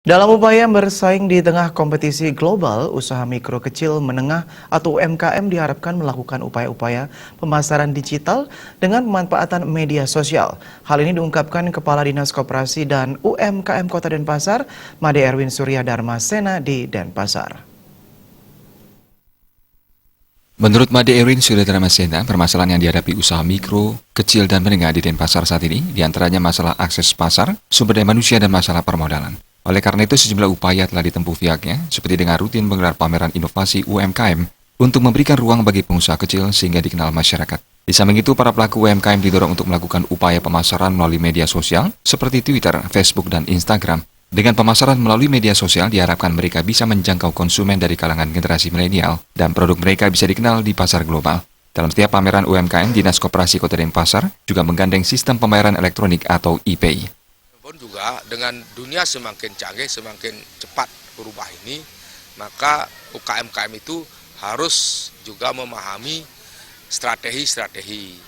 Dalam upaya bersaing di tengah kompetisi global, usaha mikro kecil menengah atau UMKM diharapkan melakukan upaya-upaya pemasaran digital dengan pemanfaatan media sosial. Hal ini diungkapkan Kepala Dinas Koperasi dan UMKM Kota Denpasar, Made Erwin Surya Dharma Sena di Denpasar. Menurut Made Erwin Surya Dharma Sena, permasalahan yang dihadapi usaha mikro, kecil, dan menengah di Denpasar saat ini diantaranya masalah akses pasar, sumber daya manusia, dan masalah permodalan. Oleh karena itu, sejumlah upaya telah ditempuh pihaknya, seperti dengan rutin menggelar pameran inovasi UMKM untuk memberikan ruang bagi pengusaha kecil sehingga dikenal masyarakat. Di samping itu, para pelaku UMKM didorong untuk melakukan upaya pemasaran melalui media sosial seperti Twitter, Facebook, dan Instagram. Dengan pemasaran melalui media sosial, diharapkan mereka bisa menjangkau konsumen dari kalangan generasi milenial dan produk mereka bisa dikenal di pasar global. Dalam setiap pameran UMKM, Dinas Koperasi Kota Denpasar juga menggandeng sistem pembayaran elektronik atau e-pay. Pun juga dengan dunia semakin canggih, semakin cepat berubah ini, maka UKM-UKM itu harus juga memahami strategi-strategi.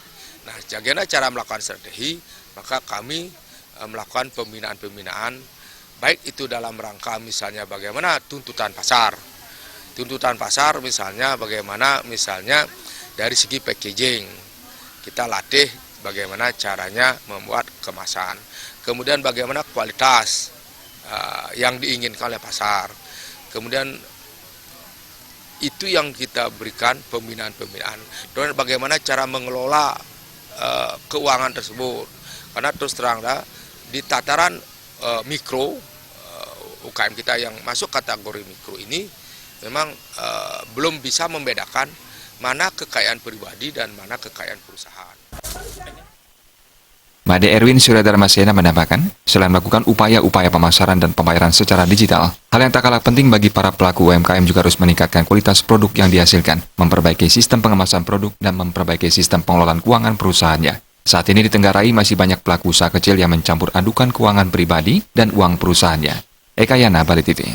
Nah, bagaimana cara melakukan strategi, maka kami melakukan pembinaan-pembinaan, baik itu dalam rangka misalnya bagaimana tuntutan pasar. Tuntutan pasar misalnya bagaimana misalnya dari segi packaging, kita latih bagaimana caranya membuat kemasan. Kemudian bagaimana kualitas yang diinginkan oleh pasar. Kemudian itu yang kita berikan pembinaan-pembinaan. Dan bagaimana cara mengelola keuangan tersebut. Karena terus terang di tataran mikro, UKM kita yang masuk kategori mikro ini memang belum bisa membedakan mana kekayaan pribadi dan mana kekayaan perusahaan. Made Erwin Surya Dharma Sena menambahkan, selain melakukan upaya-upaya pemasaran dan pembayaran secara digital, hal yang tak kalah penting bagi para pelaku UMKM juga harus meningkatkan kualitas produk yang dihasilkan, memperbaiki sistem pengemasan produk, dan memperbaiki sistem pengelolaan keuangan perusahaannya. Saat ini di Tenggarai masih banyak pelaku usaha kecil yang mencampur adukan keuangan pribadi dan uang perusahaannya. Eka Yana, Bali TV.